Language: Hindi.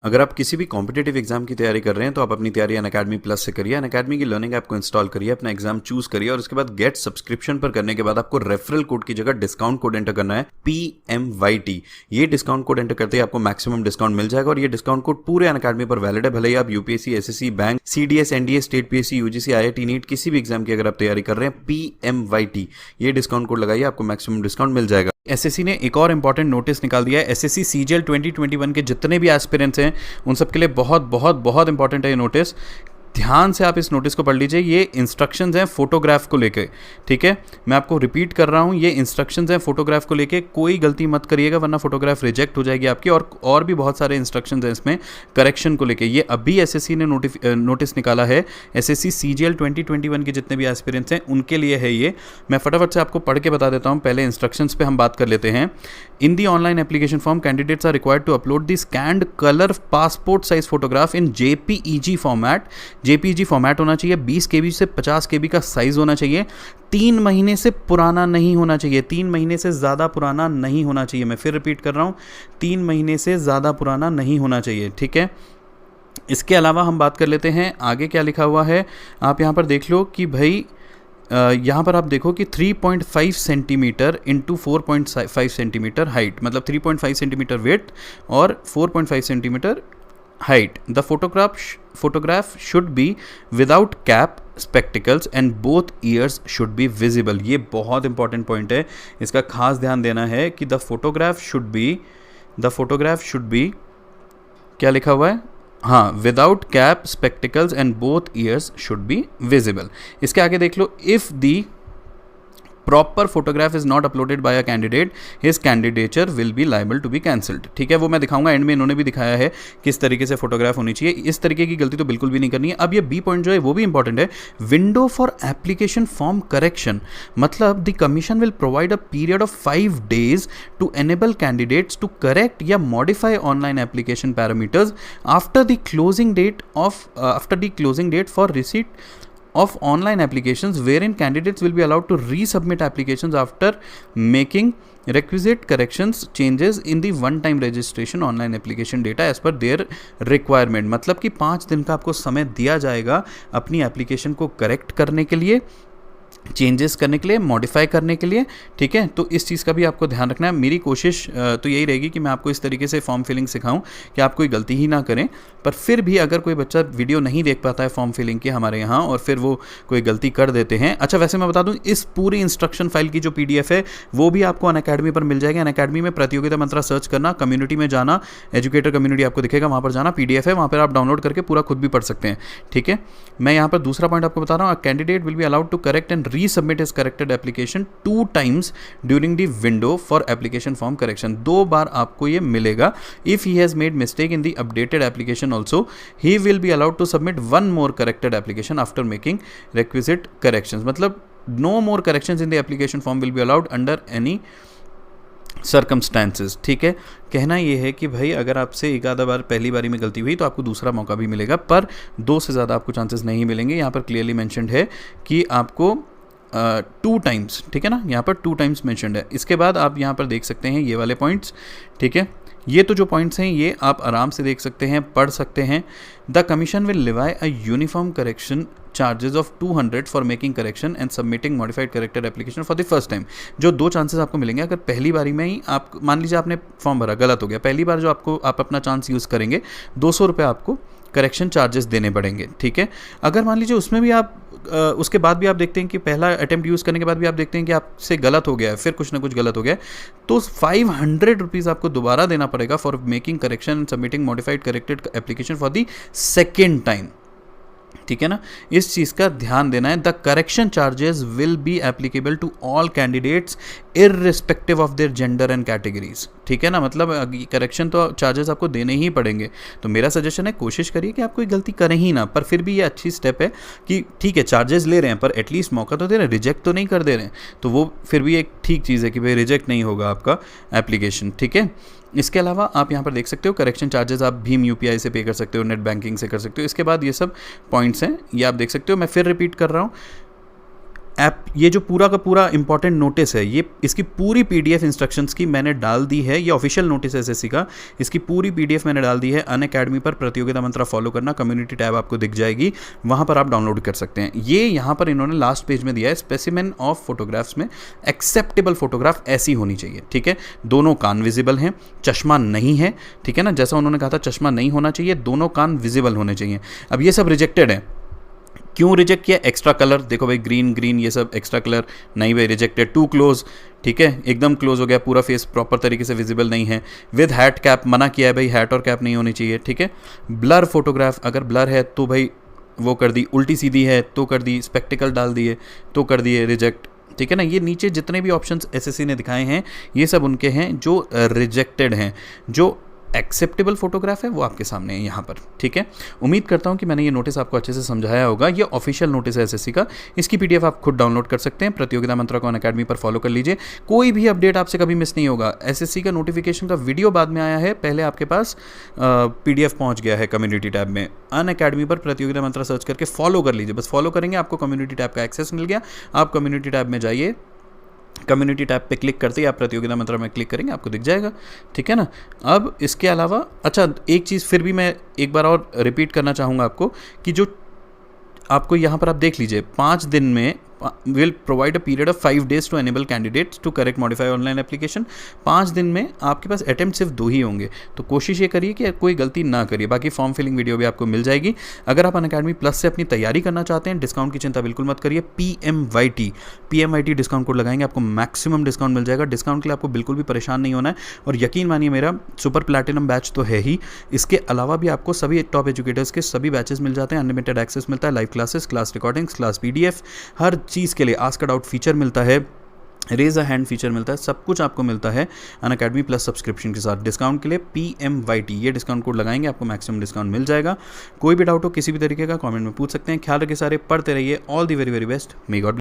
अगर आप किसी भी कॉम्पिटेटिव एग्जाम की तैयारी कर रहे हैं तो आप अपनी तैयारी अनअकैडमी प्लस से करिए। अनअकैडमी की लर्निंग ऐप को इंस्टॉल करिए, अपना एग्जाम चूज करिए और उसके बाद गेट सब्सक्रिप्शन पर करने के बाद आपको रेफरल कोड की जगह डिस्काउंट कोड एंटर करना है PMYT। ये डिस्काउंट कोड एंटर करते ही आपको मैक्सिमम डिस्काउंट मिल जाएगा और ये डिस्काउंट कोड पूरे अनअकैडमी पर वैलिड है। भले ही आप UPSC, SSC, bank, CDS, NDA, state PSC, UGC, IIT, NEET किसी भी एग्जाम की अगर आप तैयारी कर रहे हैं, PMYT ये डिस्काउंट कोड लगाइए, आपको मैक्सिमम डिस्काउंट मिल जाएगा। एसएससी ने एक और इंपॉर्टेंट नोटिस निकाल दिया है। एसएससी सीजीएल 2021 के जितने भी एस्पिरेंट्स हैं उन सब के लिए बहुत बहुत बहुत इंपॉर्टेंट है ये नोटिस। ध्यान से आप इस नोटिस को पढ़ लीजिए। ये इंस्ट्रक्शंस हैं फोटोग्राफ को लेके, ठीक है। मैं आपको रिपीट कर रहा हूँ, ये इंस्ट्रक्शंस हैं फोटोग्राफ को लेके। कोई गलती मत करिएगा वरना फोटोग्राफ रिजेक्ट हो जाएगी आपकी। और भी बहुत सारे इंस्ट्रक्शंस हैं इसमें करेक्शन को लेके। ये अभी एसएससी ने नोटिस निकाला है। एसएससी सीजीएल 2021 के जितने भी एस्पिरेंट्स हैं उनके लिए है ये। मैं फटाफट से आपको पढ़ के बता देता हूँ। पहले इंस्ट्रक्शंस पे हम बात कर लेते हैं। In the online application form candidates are required to upload the scanned colour passport size photograph in JPEG format. JPEG format होना चाहिए, 20 KB से 50 KB का साइज होना चाहिए, 3 महीने से पुराना नहीं होना चाहिए, 3 महीने से ज़्यादा पुराना नहीं होना चाहिए। मैं फिर रिपीट कर रहा हूँ, 3 महीने से ज़्यादा पुराना नहीं होना चाहिए, ठीक है। इसके अलावा हम बात कर लेते हैं आगे क्या लिखा हुआ है। आप यहाँ पर देख लो कि भाई यहाँ पर आप देखो कि 3.5 सेंटीमीटर इंटू 4.5 सेंटीमीटर हाइट, मतलब 3.5 सेंटीमीटर वेट और 4.5 centimetre height. The photograph should be without cap, spectacles and both ears should be visible. ये बहुत इंपॉर्टेंट पॉइंट है, इसका खास ध्यान देना है कि the photograph should be क्या लिखा हुआ है, हाँ, without cap, spectacles and both ears should be visible. इसके आगे देख लो, if the proper photograph is not uploaded by a candidate his candidature will be liable to be cancelled, ठीक है। वो मैं दिखाऊंगा एंड में, इन्होंने भी दिखाया है किस तरीके से फोटोग्राफ होनी चाहिए। इस तरीके की गलती तो बिल्कुल भी नहीं करनी है। अब ये बी पॉइंट जो है वो भी इंपॉर्टेंट है। Window for application form correction, मतलब the commission will provide a period of 5 days to enable candidates to correct या modify online application parameters after the closing date for receipt of online applications, wherein candidates will be allowed to resubmit applications after making requisite corrections changes in the one time registration online application data as per their requirement। मतलब कि 5 दिन का आपको समय दिया जाएगा अपनी एप्लीकेशन को करेक्ट करने के लिए, चेंजेस करने के लिए, मॉडिफाई करने के लिए, ठीक है। तो इस चीज़ का भी आपको ध्यान रखना है। मेरी कोशिश तो यही रहेगी कि मैं आपको इस तरीके से फॉर्म फिलिंग सिखाऊं कि आप कोई गलती ही ना करें। पर फिर भी अगर कोई बच्चा वीडियो नहीं देख पाता है फॉर्म फिलिंग की हमारे यहाँ और फिर वो कोई गलती कर देते हैं। अच्छा, वैसे मैं बता दूं, इस पूरी इंस्ट्रक्शन फाइल की जो PDF है वो भी आपको अनअकैडमी पर मिल जाएगी। अनअकैडमी में प्रतियोगिता मंत्रा सर्च करना, कम्युनिटी में जाना, एजुकेटर कम्युनिटी आपको दिखेगा, वहाँ पर जाना, PDF है, वहाँ पर आप डाउनलोड करके पूरा खुद भी पढ़ सकते हैं, ठीक है। मैं यहाँ पर दूसरा पॉइंट आपको बता रहा हूँ, candidate will be allowed to correct and resubmit his corrected application 2 times during the window for application form correction। 2 बार आपको ये मिलेगा। If he has made mistake in the updated application also, he will be allowed to submit 1 more corrected application after making requisite corrections। मतलब no more corrections in the application form will be allowed under any circumstances, ठीक है। कहना ये है कि भाई अगर आपसे एक आधा बार पहली बारी में गलती हुई तो आपको दूसरा मौका भी मिलेगा, पर 2 से ज़्यादा आपको चांसेस नहीं मिलेंगे। यहाँ पर क्लियरली मेंशन्ड है कि आपको 2 टाइम्स, ठीक है ना, यहाँ पर 2 टाइम्स मेंशन्ड है। इसके बाद आप यहाँ पर देख सकते हैं ये वाले पॉइंट्स, ठीक है। ये तो जो पॉइंट्स हैं ये आप आराम से देख सकते हैं, पढ़ सकते हैं। The commission will Levi a uniform correction charges of 200 for making correction and submitting modified corrected application for the first time. जो 2 चांसेस आपको मिलेंगे, अगर पहली बारी में ही आप मान लीजिए आपने फॉर्म भरा, गलत हो गया, पहली बार जो आप अपना चांस यूज़ करेंगे, 200 रुपये आपको करेक्शन चार्जेस देने पड़ेंगे, ठीक है। अगर मान लीजिए उसमें भी आप उसके बाद भी आप देखते हैं कि पहला अटेम्प्ट यूज़ करने के बाद भी आप देखते हैं कि आपसे गलत हो गया है, फिर कुछ ना कुछ गलत हो गया है, तो 500 रुपीज़ आपको दोबारा देना पड़ेगा for making correction and submitting modified corrected application for the second time, ठीक है ना। इस चीज़ का ध्यान देना है। The correction charges will be applicable to all candidates irrespective of their gender and categories, ठीक है ना। मतलब करेक्शन तो चार्जेस आपको देने ही पड़ेंगे। तो मेरा सजेशन है, कोशिश करिए कि आप कोई गलती करें ही ना, पर फिर भी ये अच्छी स्टेप है कि ठीक है चार्जेस ले रहे हैं पर एटलीस्ट मौका तो दे रहे हैं, रिजेक्ट तो नहीं कर दे रहे हैं, तो वो फिर भी एक ठीक चीज़ है कि भाई रिजेक्ट नहीं होगा आपका एप्लीकेशन, ठीक है। इसके अलावा आप यहाँ पर देख सकते हो करेक्शन चार्जेस आप भीम UPI से पे कर सकते हो, नेट बैंकिंग से कर सकते हो। इसके बाद ये सब पॉइंट्स हैं, ये आप देख सकते हो। मैं फिर रिपीट कर रहा हूँ, ऐप, ये जो पूरा का पूरा इंपॉर्टेंट नोटिस है, ये इसकी पूरी पीडीएफ इंस्ट्रक्शंस की मैंने डाल दी है। ये ऑफिशियल नोटिस है एसएससी का, इसकी पूरी पीडीएफ मैंने डाल दी है अनअकैडमी पर। प्रतियोगिता मंत्रा फॉलो करना, कम्युनिटी टैब आपको दिख जाएगी, वहाँ पर आप डाउनलोड कर सकते हैं। ये यहाँ पर इन्होंने लास्ट पेज में दिया है, स्पेसिमेन ऑफ फोटोग्राफ्स में एक्सेप्टेबल फोटोग्राफ ऐसी होनी चाहिए, ठीक है। दोनों कान विजिबल हैं, चश्मा नहीं है, ठीक है ना, जैसा उन्होंने कहा था चश्मा नहीं होना चाहिए, दोनों कान विजिबल होने चाहिए। अब ये सब रिजेक्टेड है, क्यों रिजेक्ट किया? एक्स्ट्रा कलर, देखो भाई ग्रीन ये सब एक्स्ट्रा कलर नहीं भाई, रिजेक्टेड। टू क्लोज, ठीक है, एकदम क्लोज हो गया, पूरा फेस प्रॉपर तरीके से विजिबल नहीं है। विद हैट कैप मना किया है भाई, हैट और कैप नहीं होनी चाहिए, ठीक है। ब्लर फोटोग्राफ, अगर ब्लर है तो भाई वो कर दी, उल्टी सीधी है तो कर दी, स्पेक्टिकल डाल दिए तो कर दिए रिजेक्ट, ठीक है ना। ये नीचे जितने भी ऑप्शंस एसएससी ने दिखाए हैं ये सब उनके हैं जो रिजेक्टेड हैं। जो एक्सेप्टेबल फोटोग्राफ है वो आपके सामने है यहाँ पर, ठीक है। उम्मीद करता हूँ कि मैंने ये नोटिस आपको अच्छे से समझाया होगा। ये ऑफिशियल नोटिस है एसएससी का, इसकी पीडीएफ आप खुद डाउनलोड कर सकते हैं। प्रतियोगिता मंत्रा को अनअकैडमी पर फॉलो कर लीजिए, कोई भी अपडेट आपसे कभी मिस नहीं होगा। एसएससी का नोटिफिकेशन का वीडियो बाद में आया है, पहले आपके पास पीडीएफ पहुँच गया है कम्युनिटी टैब में। अनअकैडमी पर प्रतियोगिता मंत्रा सर्च करके फॉलो कर लीजिए, बस फॉलो करेंगे आपको कम्युनिटी टैब का एक्सेस मिल गया। आप कम्युनिटी टैब में जाइए, कम्युनिटी टैब पे क्लिक करते ही आप प्रतियोगिता मंत्रा में क्लिक करेंगे, आपको दिख जाएगा, ठीक है ना। अब इसके अलावा अच्छा एक चीज़ फिर भी मैं एक बार और रिपीट करना चाहूँगा आपको कि जो आपको यहाँ पर आप देख लीजिए, 5 दिन में will provide a period of 5 days to enable candidates to correct modify online application। 5 दिन में आपके पास अटेम्प्ट सिर्फ 2 ही होंगे, तो कोशिश ये करिए कि कोई गलती ना करिए। बाकी फॉर्म फिलिंग वीडियो भी आपको मिल जाएगी। अगर आप अनअकैडमी प्लस से अपनी तैयारी करना चाहते हैं, डिस्काउंट की चिंता बिल्कुल मत करिए। PMYT डिस्काउंट कोड लगाएंगे, आपको मैक्सिमम डिस्काउंट मिल जाएगा। डिस्काउंट के लिए आपको बिल्कुल भी परेशान नहीं होना है। और यकीन मानिए मेरा सुपर प्लैटिनम बैच तो है ही, इसके अलावा भी आपको सभी टॉप एजुकेटर्स के सभी बैचेस मिल जाते हैं, अनलिमिटेड एक्सेस मिलता है, live classes, class recordings, class PDF, हर चीज़ के लिए आस्क अ डाउट फीचर मिलता है, रेज अ हैंड फीचर मिलता है, सब कुछ आपको मिलता है अनअकैडमी प्लस सब्सक्रिप्शन के साथ। डिस्काउंट के लिए PMYT ये डिस्काउंट कोड लगाएंगे, आपको मैक्सिमम डिस्काउंट मिल जाएगा। कोई भी डाउट हो किसी भी तरीके का कमेंट में पूछ सकते हैं। ख्याल रखिए सारे, पढ़ते रहिए। All the very very best, may God